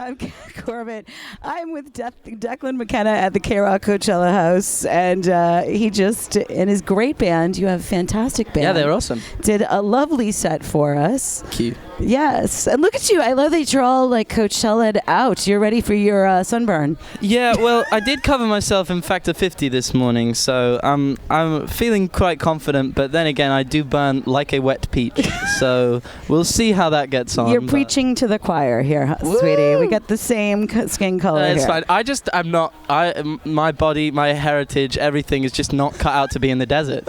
I'm Kat Corbett. I'm with Declan McKenna at the KROQ Coachella House, and he just, in his great band, you have a fantastic band. Yeah, they're awesome. Did a lovely set for us. Cute. Yes, and look at you. I love that you're all like Coachella'd out. You're ready for your sunburn. Yeah, well, I did cover myself in Factor 50 this morning, so I'm feeling quite confident, but then again, I do burn like a wet peach, so we'll see how that gets on. You're preaching to the choir here, sweetie. We got the same skin color It's here. fine. I'm not, my body, my heritage, everything is just not cut out to be in the desert.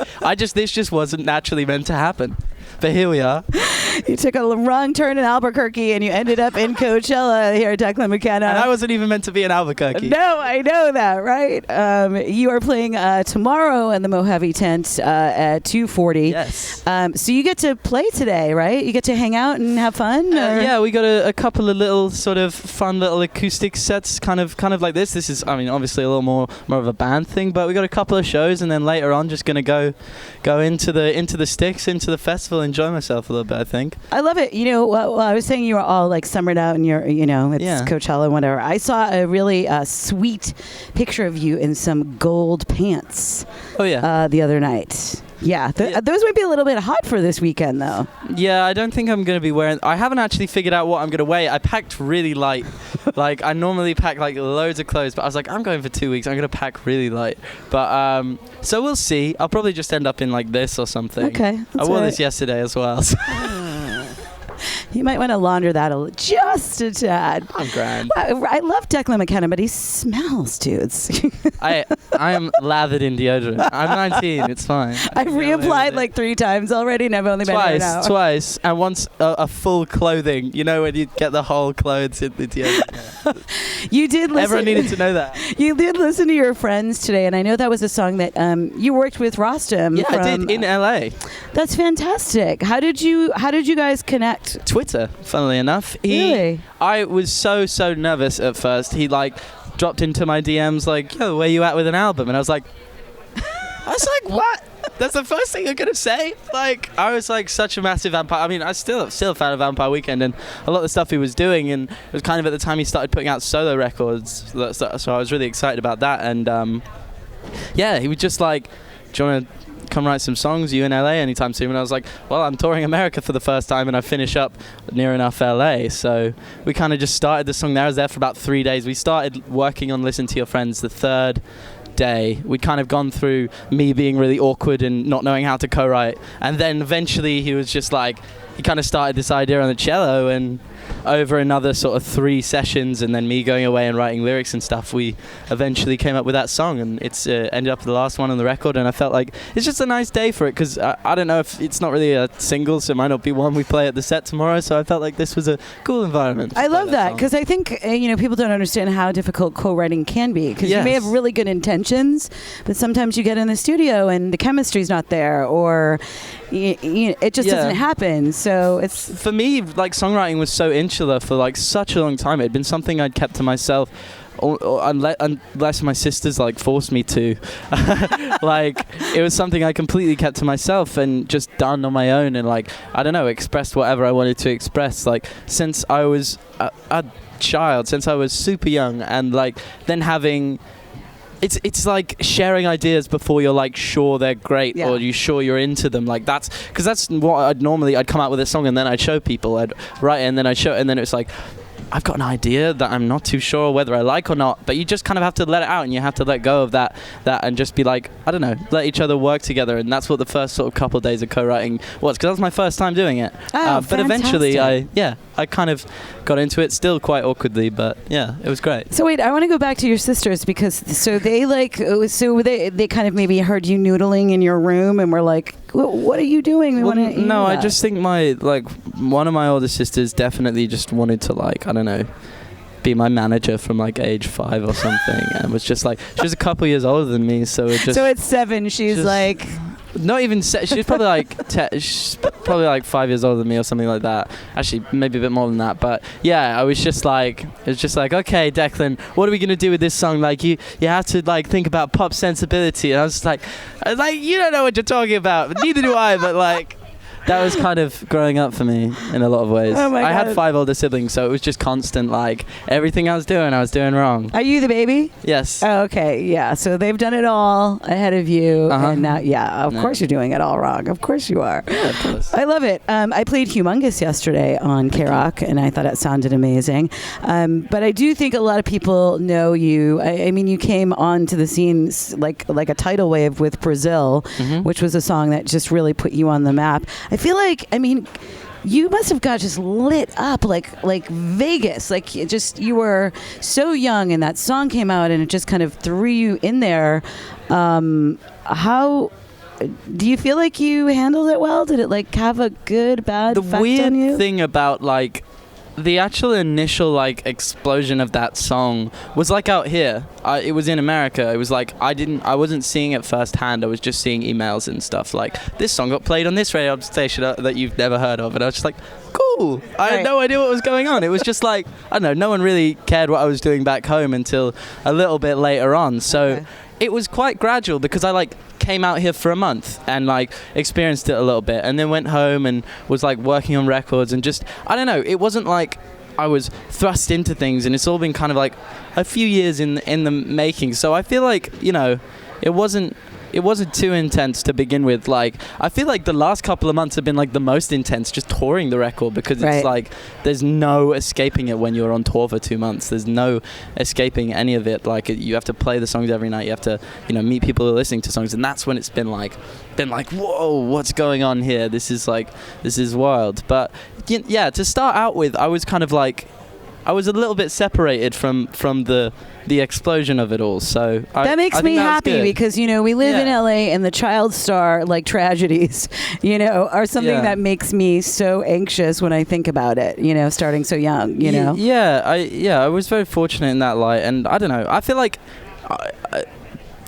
This just wasn't naturally meant to happen. But here we are. You took a wrong turn in Albuquerque and you ended up in Coachella here, Declan McKenna. And I wasn't even meant to be in Albuquerque. No, I know that, right? You are playing tomorrow in the Mojave tent at 2:40. Yes. So you get to play today, right? You get to hang out and have fun? Yeah, we got a couple of little sort of fun little acoustic sets, kind of like this. This is, I mean, obviously a little more of a band thing, but we got a couple of shows, and then later on, just gonna go into the sticks, into the festival, enjoy myself a little bit, I think. I love it. You know, well, I was saying you were all like summered out and it's Coachella and whatever. I saw a really sweet picture of you in some gold pants. Oh, yeah. The other night. Yeah, those might be a little bit hot for this weekend, though. Yeah, I don't think I'm going to be wearing... I haven't actually figured out what I'm going to wear. I packed really light. Like, I normally pack, like, loads of clothes, but I was like, I'm going for 2 weeks. I'm going to pack really light. But, so we'll see. I'll probably just end up in, like, this or something. Okay. I wore this yesterday as well. So. You might want to launder that just a tad. I'm grand. I love Declan McKenna, but he smells, dudes. I am lathered in deodorant. I'm 19. It's fine. I've reapplied like 3 times already, and I've only been here now. Twice, and once a full clothing. You know when you get the whole clothes in the deodorant. You did listen. Everyone needed to know that. You did listen to your friends today, and I know that was a song that you worked with Rostam. Yeah, I did in LA. That's fantastic. How did you guys connect? Twitter, funnily enough. Really? I was so nervous at first. He like dropped into my DMs like, yo, where you at with an album? And I was like, what? That's the first thing you're going to say? Like, I was like such a massive Vampire. I mean, I'm still a fan of Vampire Weekend and a lot of the stuff he was doing. And it was kind of at the time he started putting out solo records. So I was really excited about that. And yeah, he was just like, do you want to come write some songs, you in LA anytime soon? And I was like, well, I'm touring America for the first time and I finish up near enough LA. So we kind of just started the song there. I was there for about 3 days. We started working on Listen to Your Friends the third day. We'd kind of gone through me being really awkward and not knowing how to co-write. And then eventually he was just like, he kind of started this idea on the cello, and over another sort of 3 sessions and then me going away and writing lyrics and stuff, we eventually came up with that song, and it's ended up the last one on the record. And I felt like it's just a nice day for it, because I don't know if it's not really a single, so it might not be one we play at the set tomorrow, so I felt like this was a cool environment. I love that, because I think people don't understand how difficult co-writing can be, because you may have really good intentions, but sometimes you get in the studio and the chemistry's not there, or it just doesn't happen. So it's, for me, like, songwriting was so insular for like such a long time. It had been something I'd kept to myself, or unless my sisters like forced me to. Like, it was something I completely kept to myself and just done on my own, and like, I don't know, expressed whatever I wanted to express, like, since I was a child, since I was super young. And like, then having it's like sharing ideas before you're like sure they're great, or you sure you're into them. Like, that's because that's what I'd come out with a song and then I'd show people, I'd write it and then I'd show it, and then it's like, I've got an idea that I'm not too sure whether I like or not, but you just kind of have to let it out, and you have to let go of that and just be like, I don't know, let each other work together. And that's what the first sort of couple of days of co-writing was, because that was my first time doing it. But eventually I kind of got into it, still quite awkwardly, but yeah, it was great. So wait, I want to go back to your sisters, because they kind of maybe heard you noodling in your room and were like, what are you doing? No, I just think one of my older sisters definitely just wanted to, like, I don't know, be my manager from like age 5 or something, and was just like, she was a couple years older than me, so it just. So at 7, she's like. Not even. She's probably like she's probably like 5 years older than me or something like that. Actually, maybe a bit more than that. But yeah, it was just like, okay, Declan, what are we gonna do with this song? Like, you have to like think about pop sensibility. And I was like, you don't know what you're talking about. But neither do I. But like, that was kind of growing up for me in a lot of ways. Oh my God. I had 5 older siblings, so it was just constant, like, everything I was doing wrong. Are you the baby? Yes. Oh, okay, yeah. So they've done it all ahead of you, and now, of course you're doing it all wrong. Of course you are. Yeah, of course. I love it. I played Humongous yesterday on KROQ, and I thought it sounded amazing. But I do think a lot of people know you. I mean, you came onto the scene like a tidal wave with Brazil, which was a song that just really put you on the map. I feel like, I mean, you must have got just lit up like Vegas. Like, you were so young, and that song came out, and it just kind of threw you in there. How do you feel like you handled it well? Did it like have a good, bad effect on you? The weird thing about like the actual initial like explosion of that song was like out here. It was in America. It was like I wasn't seeing it firsthand. I was just seeing emails and stuff like, this song got played on this radio station that you've never heard of, and I was just like, cool. I had no idea what was going on. It was just like, I don't know, no one really cared what I was doing back home until a little bit later on. So it was quite gradual, because I like came out here for a month and like experienced it a little bit, and then went home and was like working on records, and just, I don't know, it wasn't like I was thrust into things, and it's all been kind of like a few years in the making. So I feel like, you know, it wasn't too intense to begin with. Like, I feel like the last couple of months have been like the most intense, just touring the record, because it's like there's no escaping it when you're on tour for 2 months. There's no escaping any of it. Like, you have to play the songs every night. You have to, you know, meet people who are listening to songs, and that's when it's been like, whoa, what's going on here? This is wild. But yeah, to start out with, I was kind of like, I was a little bit separated from the explosion of it all. So that makes me happy, because, you know, we live in LA, and the child star like tragedies, you know, are something that makes me so anxious when I think about it, you know, starting so young, you know. I was very fortunate in that light, and I don't know, I feel like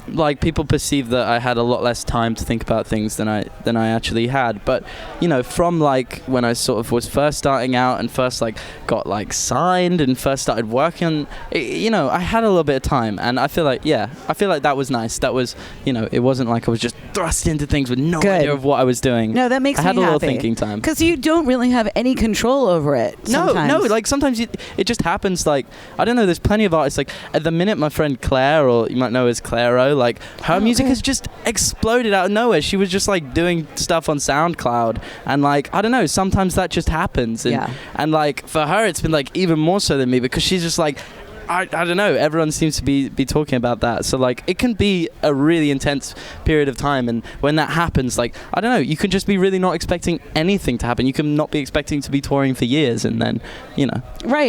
like people perceive that I had a lot less time to think about things than I actually had. But, you know, from like when I sort of was first starting out and first like got like signed and first started working on it, you know, I had a little bit of time, and I feel like that was nice. That was, you know, it wasn't like I was just thrust into things with no idea of what I was doing. No, that makes me happy. I had a little thinking time, because you don't really have any control over it sometimes. No, like sometimes it just happens. Like, I don't know, there's plenty of artists, like at the minute my friend Claire, or you might know as Clairo, like her music has just exploded out of nowhere. She was just like doing stuff on SoundCloud, and like, I don't know, sometimes that just happens, and like for her it's been like even more so than me, because she's just like, I don't know, everyone seems to be talking about that. So like, it can be a really intense period of time, and when that happens, like, I don't know, you can just be really not expecting anything to happen. You can not be expecting to be touring for years, and then, you know,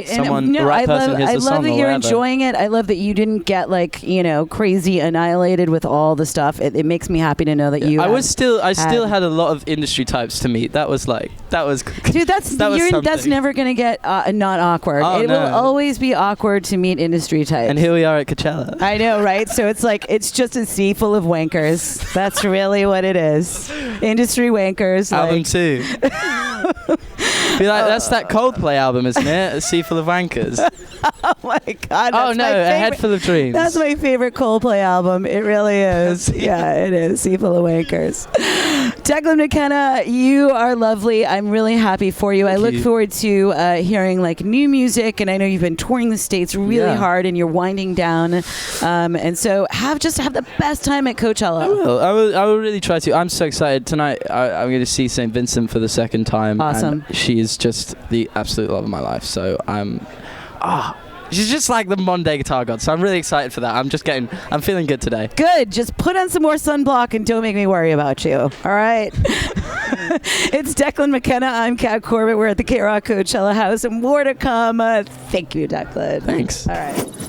someone, the right person hits the song. I love that you're enjoying it. I love that you didn't get like, you know, crazy annihilated with all the stuff. It makes me happy to know that you I still had a lot of industry types to meet. Dude, that's never gonna get not awkward. It will always be awkward to meet industry types. And here we are at Coachella. I know, right? So it's like, it's just a sea full of wankers. That's really what it is. Industry wankers. Album 2. Be like, that's that Coldplay album, isn't it? A Sea Full of Wankers. Oh my God. Oh no, A Head Full of Dreams. That's my favorite Coldplay album. It really is. Yeah, it is. Sea Full of Wankers. Declan McKenna, you are lovely. I'm really happy for you. I look forward to hearing like new music, and I know you've been touring the States really hard, and you're winding down. And so have the best time at Coachella. I will really try to. I'm so excited. Tonight I'm going to see St. Vincent for the second time. Awesome. And she is just the absolute love of my life. So she's just like the modern day guitar god. So I'm really excited for that. I'm feeling good today. Good. Just put on some more sunblock and don't make me worry about you. All right. It's Declan McKenna. I'm Kat Corbett. We're at the KROQ Coachella House, and more to come. Thank you, Declan. Thanks. All right.